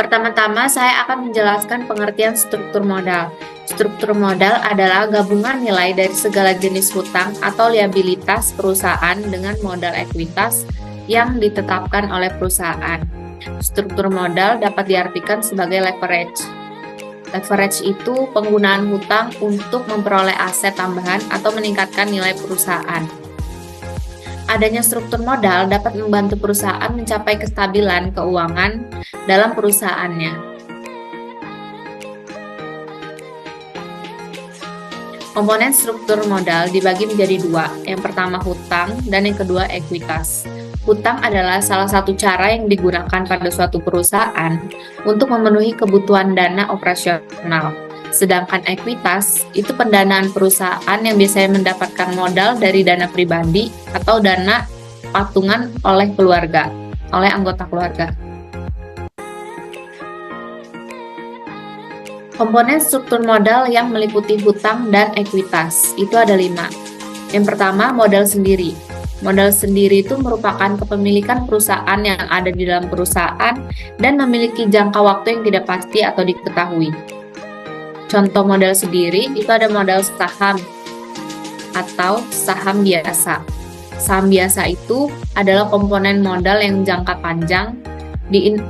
Pertama-tama, saya akan menjelaskan pengertian struktur modal. Struktur modal adalah gabungan nilai dari segala jenis hutang atau liabilitas perusahaan dengan modal ekuitas yang ditetapkan oleh perusahaan. Struktur modal dapat diartikan sebagai leverage. Leverage itu penggunaan hutang untuk memperoleh aset tambahan atau meningkatkan nilai perusahaan. Adanya struktur modal dapat membantu perusahaan mencapai kestabilan keuangan dalam perusahaannya. Komponen struktur modal dibagi menjadi dua, yang pertama hutang dan yang kedua ekuitas. Hutang adalah salah satu cara yang digunakan pada suatu perusahaan untuk memenuhi kebutuhan dana operasional. Sedangkan ekuitas itu pendanaan perusahaan yang biasanya mendapatkan modal dari dana pribadi atau dana patungan oleh anggota keluarga. Komponen struktur modal yang meliputi hutang dan ekuitas itu ada 5. Yang pertama, modal sendiri. Modal sendiri itu merupakan kepemilikan perusahaan yang ada di dalam perusahaan dan memiliki jangka waktu yang tidak pasti atau diketahui. Contoh modal sendiri itu ada modal saham atau saham biasa. Saham biasa itu adalah komponen modal yang jangka panjang,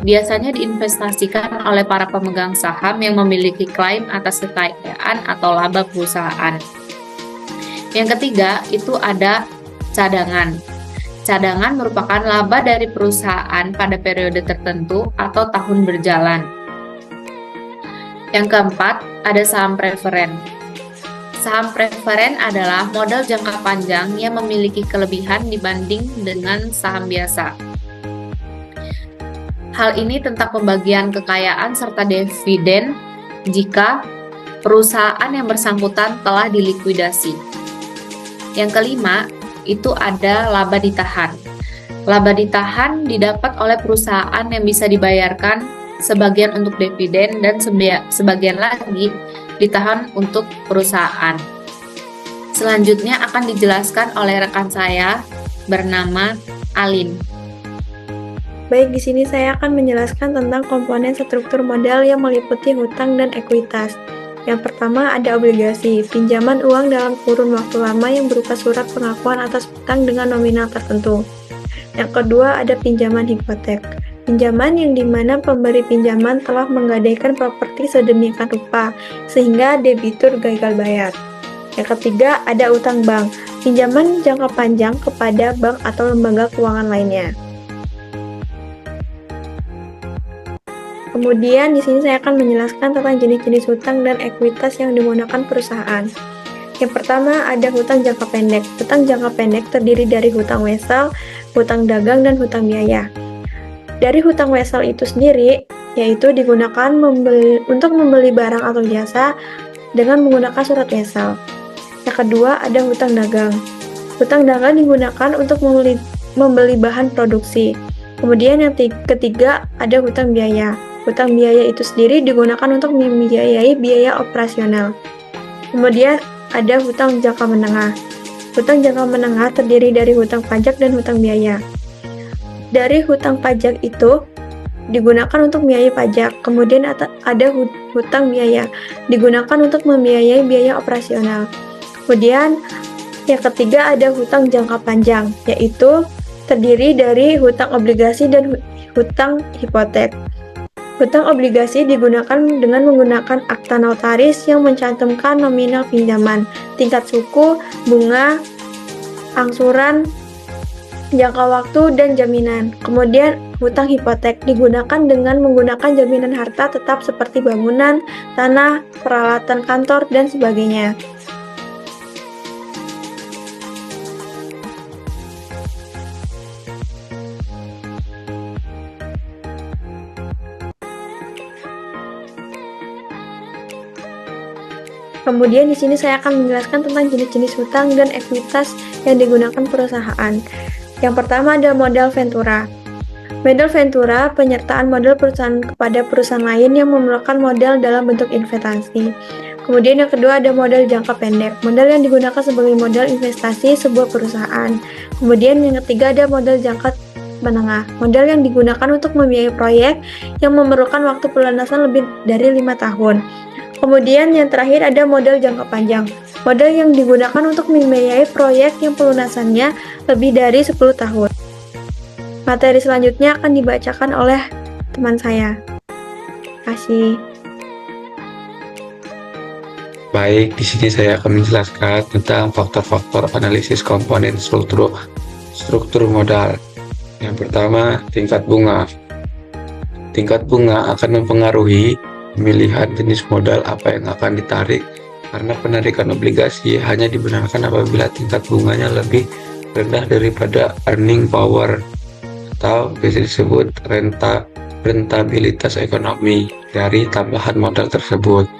biasanya diinvestasikan oleh para pemegang saham yang memiliki klaim atas kekayaan atau laba perusahaan. Yang ketiga itu ada cadangan. Cadangan merupakan laba dari perusahaan pada periode tertentu atau tahun berjalan. Yang keempat, ada saham preferen. Saham preferen adalah modal jangka panjang yang memiliki kelebihan dibanding dengan saham biasa. Hal ini tentang pembagian kekayaan serta dividen jika perusahaan yang bersangkutan telah dilikuidasi. Yang kelima, itu ada laba ditahan. Laba ditahan didapat oleh perusahaan yang bisa dibayarkan sebagian untuk dividen dan sebagian lagi ditahan untuk perusahaan. Selanjutnya akan dijelaskan oleh rekan saya bernama Alin. Baik, di sini saya akan menjelaskan tentang komponen struktur modal yang meliputi hutang dan ekuitas. Yang pertama ada obligasi, pinjaman uang dalam kurun waktu lama yang berupa surat pengakuan atas hutang dengan nominal tertentu. Yang kedua ada pinjaman hipotek. Pinjaman yang dimana pemberi pinjaman telah menggadaikan properti sedemikian rupa sehingga debitur gagal bayar. Yang ketiga ada utang bank, pinjaman jangka panjang kepada bank atau lembaga keuangan lainnya. Kemudian di sini saya akan menjelaskan tentang jenis-jenis hutang dan ekuitas yang digunakan perusahaan. Yang pertama ada hutang jangka pendek. Hutang jangka pendek terdiri dari hutang wesel, hutang dagang, dan hutang biaya. Dari hutang wesel itu sendiri, yaitu digunakan untuk membeli barang atau jasa dengan menggunakan surat wesel. Yang kedua ada hutang dagang. Hutang dagang digunakan untuk membeli bahan produksi. Kemudian yang ketiga ada hutang biaya. Hutang biaya itu sendiri digunakan untuk membiayai biaya operasional. Kemudian ada hutang jangka menengah. Hutang jangka menengah terdiri dari hutang pajak dan hutang biaya. Dari hutang pajak itu digunakan untuk membiayai pajak. Kemudian ada hutang biaya, digunakan untuk membiayai biaya operasional. Kemudian yang ketiga ada hutang jangka panjang, yaitu terdiri dari hutang obligasi dan hutang hipotek. Hutang obligasi digunakan dengan menggunakan akta notaris yang mencantumkan nominal pinjaman, tingkat suku, bunga, angsuran, jangka waktu, dan jaminan. Kemudian hutang hipotek digunakan dengan menggunakan jaminan harta tetap seperti bangunan, tanah, peralatan kantor, dan sebagainya. Kemudian di sini saya akan menjelaskan tentang jenis-jenis hutang dan ekuitas yang digunakan perusahaan. Yang pertama ada modal ventura. Modal ventura penyertaan modal perusahaan kepada perusahaan lain yang memerlukan modal dalam bentuk investasi. Kemudian yang kedua ada modal jangka pendek. Modal yang digunakan sebagai modal investasi sebuah perusahaan. Kemudian yang ketiga ada modal jangka menengah. Modal yang digunakan untuk membiayai proyek yang memerlukan waktu pelunasan lebih dari 5 tahun. Kemudian yang terakhir ada modal jangka panjang. Modal yang digunakan untuk membiayai proyek yang pelunasannya lebih dari 10 tahun. Materi selanjutnya akan dibacakan oleh teman saya. Terima kasih. Baik, di sini saya akan menjelaskan tentang faktor-faktor analisis komponen struktur modal. Yang pertama, tingkat bunga. Tingkat bunga akan mempengaruhi pemilihan jenis modal apa yang akan ditarik, karena penarikan obligasi hanya dibenarkan apabila tingkat bunganya lebih rendah daripada earning power atau bisa disebut rentabilitas ekonomi dari tambahan modal tersebut.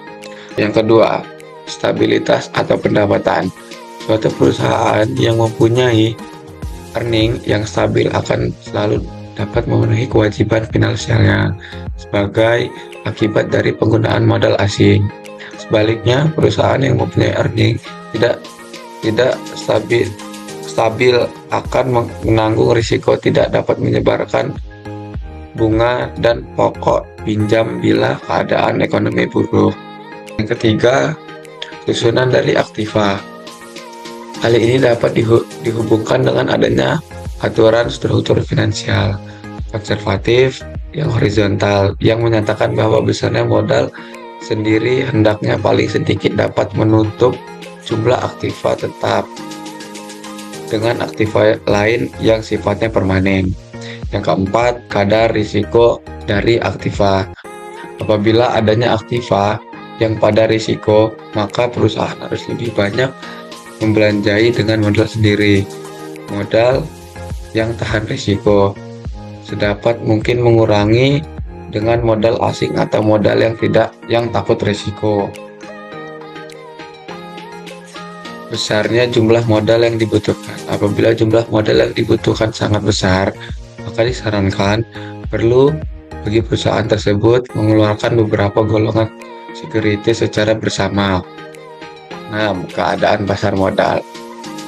Yang kedua, stabilitas atau pendapatan. Suatu perusahaan yang mempunyai earning yang stabil akan selalu dapat memenuhi kewajiban finansialnya sebagai akibat dari penggunaan modal asing. Sebaliknya, perusahaan yang mempunyai earning tidak stabil akan menanggung risiko tidak dapat menyebarkan bunga dan pokok pinjam bila keadaan ekonomi buruk. Yang ketiga, susunan dari aktiva. Hal ini dapat dihubungkan dengan adanya aturan struktur finansial konservatif yang horizontal yang menyatakan bahwa besarnya modal sendiri hendaknya paling sedikit dapat menutup jumlah aktiva tetap dengan aktiva lain yang sifatnya permanen. Yang keempat, kadar risiko dari aktiva. Apabila adanya aktiva yang pada risiko, maka perusahaan harus lebih banyak membelanjai dengan modal sendiri. Modal yang tahan risiko sedapat mungkin mengurangi dengan modal asing atau modal yang takut risiko. Besarnya jumlah modal yang dibutuhkan. Apabila jumlah modal yang dibutuhkan sangat besar, maka disarankan perlu bagi perusahaan tersebut mengeluarkan beberapa golongan securities secara bersama. 6. Keadaan pasar modal.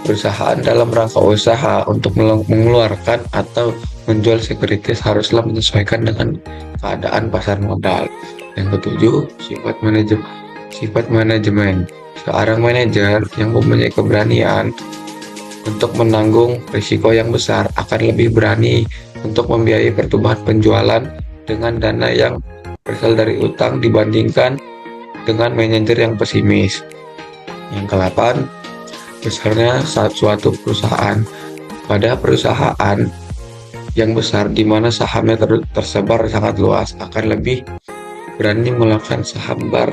Perusahaan dalam rangka usaha untuk mengeluarkan atau menjual securities haruslah menyesuaikan dengan keadaan pasar modal. Yang ketujuh, sifat manajemen. Seorang manajer yang mempunyai keberanian untuk menanggung risiko yang besar akan lebih berani untuk membiayai pertumbuhan penjualan dengan dana yang berasal dari utang dibandingkan dengan manajer yang pesimis. Yang ke-8, besarnya suatu perusahaan. Pada perusahaan yang besar di mana sahamnya tersebar sangat luas akan lebih berani melakukan saham bar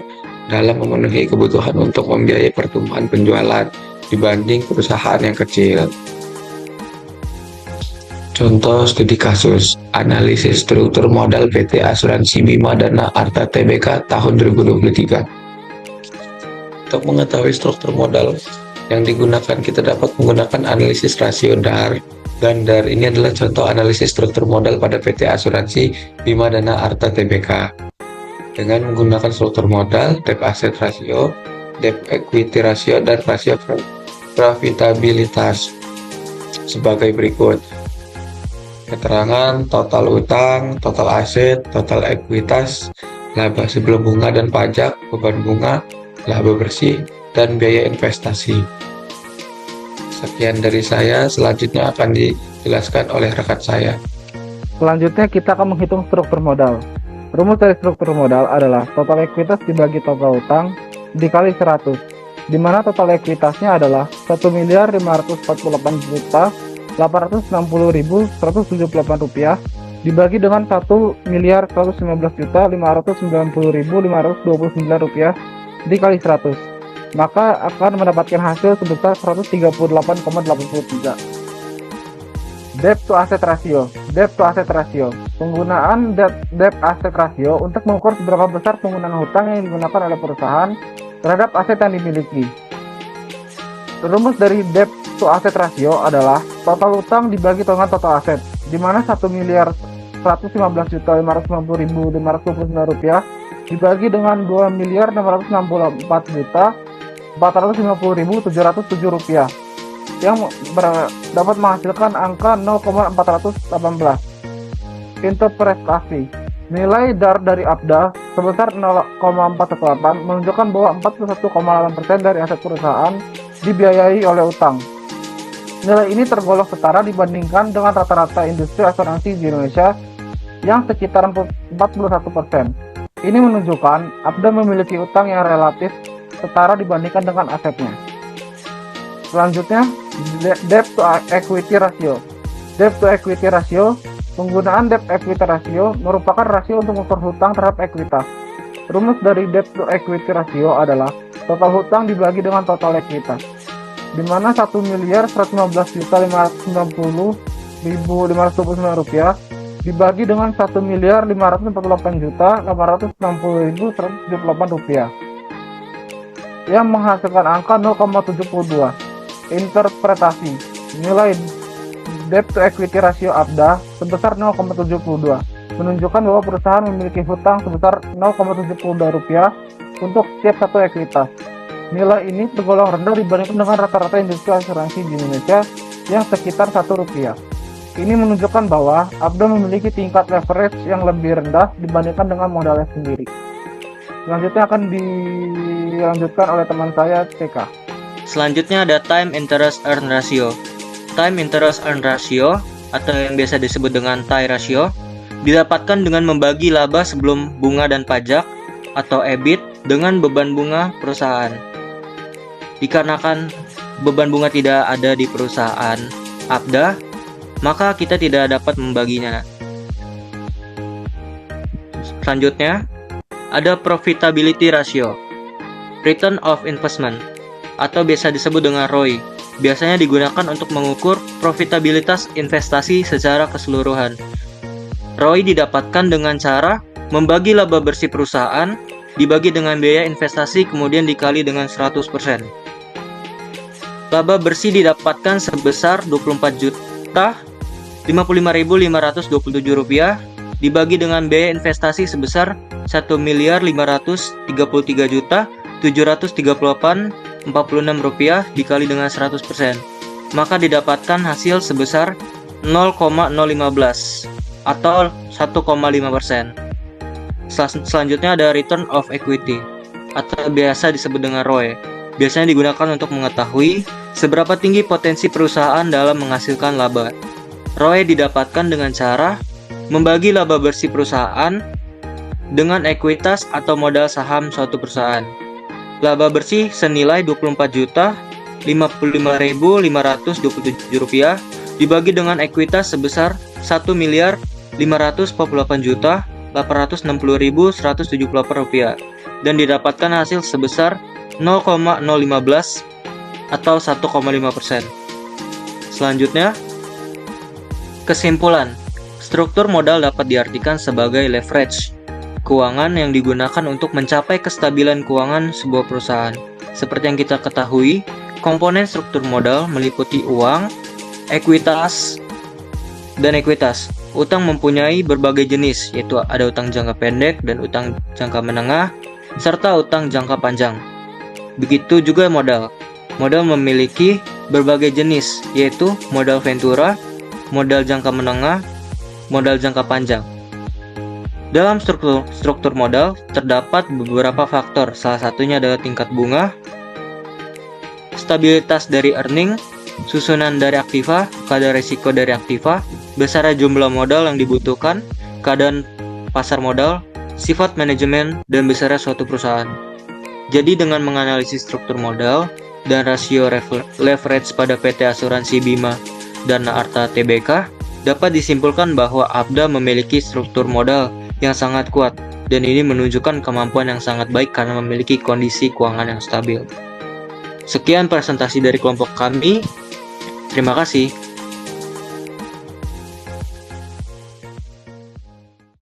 dalam memenuhi kebutuhan untuk membiayai pertumbuhan penjualan dibanding perusahaan yang kecil. Contoh studi kasus, analisis struktur modal PT Asuransi Bima Dana Arta Tbk tahun 2023. Untuk mengetahui struktur modal yang digunakan, kita dapat menggunakan analisis rasio DAR. Dan DAR ini adalah contoh analisis struktur modal pada PT Asuransi Bima Dana Arta Tbk. Dengan menggunakan struktur modal, debt asset ratio, debt equity ratio, dan rasio profitabilitas sebagai berikut. Keterangan total utang, total aset, total ekuitas, laba sebelum bunga dan pajak, beban bunga, laba bersih, dan biaya investasi. Sekian dari saya, selanjutnya akan dijelaskan oleh rekan saya. Selanjutnya kita akan menghitung struktur modal. Rumus dari struktur modal adalah total ekuitas dibagi total utang dikali 100, di mana total ekuitasnya adalah 1.548.860.178 rupiah dibagi dengan 1.115.590.529 rupiah dikali 100, maka akan mendapatkan hasil sebesar 138,83. Debt to asset ratio. Debt to asset ratio. Penggunaan debt asset ratio untuk mengukur seberapa besar penggunaan hutang yang digunakan oleh perusahaan terhadap aset yang dimiliki. Rumus dari debt to asset ratio adalah total utang dibagi dengan total aset, di mana 1.115.590.529 rupiah dibagi dengan 2.664.450.707 rupiah. yang dapat menghasilkan angka 0,418. Interpretasi. Nilai DAR dari APDA sebesar 0,418 menunjukkan bahwa 41,8% dari aset perusahaan dibiayai oleh utang. Nilai ini tergolong setara dibandingkan dengan rata-rata industri asuransi di Indonesia yang sekitar 41%. Ini menunjukkan APDA memiliki utang yang relatif setara dibandingkan dengan asetnya. Selanjutnya, debt to equity ratio. Debt to equity ratio. Penggunaan debt equity ratio merupakan rasio untuk mengukur hutang terhadap ekuitas. Rumus dari debt to equity ratio adalah total hutang dibagi dengan total ekuitas, di mana 1.115.590.529 rupiah dibagi dengan 1.548.860.178 rupiah yang menghasilkan angka 0,72. Interpretasi. Nilai debt to equity ratio APDA sebesar 0,72 menunjukkan bahwa perusahaan memiliki hutang sebesar 0,72 rupiah untuk setiap satu ekuitas. Nilai ini tergolong rendah dibandingkan dengan rata-rata industri asuransi di Indonesia yang sekitar 1 rupiah. Ini menunjukkan bahwa APDA memiliki tingkat leverage yang lebih rendah dibandingkan dengan modalnya sendiri. Selanjutnya akan dilanjutkan oleh teman saya, CK. Selanjutnya ada Time Interest Earn Ratio. Time Interest Earn Ratio atau yang biasa disebut dengan TIE ratio didapatkan dengan membagi laba sebelum bunga dan pajak atau EBIT dengan beban bunga perusahaan. Dikarenakan beban bunga tidak ada di perusahaan APDA, maka kita tidak dapat membaginya. Selanjutnya ada Profitability Ratio, Return of Investment, atau biasa disebut dengan ROI. Biasanya digunakan untuk mengukur profitabilitas investasi secara keseluruhan. ROI didapatkan dengan cara membagi laba bersih perusahaan dibagi dengan biaya investasi kemudian dikali dengan 100%. Laba bersih didapatkan sebesar 24.055.527 rupiah dibagi dengan biaya investasi sebesar 1.533.738.46 rupiah dikali dengan 100%, maka didapatkan hasil sebesar 0,015 atau 1,5%. Selanjutnya ada Return of Equity atau biasa disebut dengan ROE. Biasanya digunakan untuk mengetahui seberapa tinggi potensi perusahaan dalam menghasilkan laba. ROE didapatkan dengan cara membagi laba bersih perusahaan dengan ekuitas atau modal saham suatu perusahaan. Laba bersih senilai 24.055.527 rupiah dibagi dengan ekuitas sebesar 1.558.860.178 rupiah dan didapatkan hasil sebesar 0,015 atau 1,5%. Selanjutnya, kesimpulan. Struktur modal dapat diartikan sebagai leverage, keuangan yang digunakan untuk mencapai kestabilan keuangan sebuah perusahaan. Seperti yang kita ketahui, komponen struktur modal meliputi uang, ekuitas, dan ekuitas. Utang mempunyai berbagai jenis, yaitu ada utang jangka pendek dan utang jangka menengah, serta utang jangka panjang. Begitu juga modal. Modal memiliki berbagai jenis, yaitu modal ventura, modal jangka menengah, modal jangka panjang. Dalam struktur modal terdapat beberapa faktor, salah satunya adalah tingkat bunga, stabilitas dari earning, susunan dari aktiva, kadar risiko dari aktiva, besar jumlah modal yang dibutuhkan, keadaan pasar modal, sifat manajemen, dan besarnya suatu perusahaan. Jadi dengan menganalisis struktur modal dan rasio leverage pada PT Asuransi Bima dan Arta Tbk, dapat disimpulkan bahwa APDA memiliki struktur modal yang sangat kuat, dan ini menunjukkan kemampuan yang sangat baik karena memiliki kondisi keuangan yang stabil. Sekian presentasi dari kelompok kami. Terima kasih.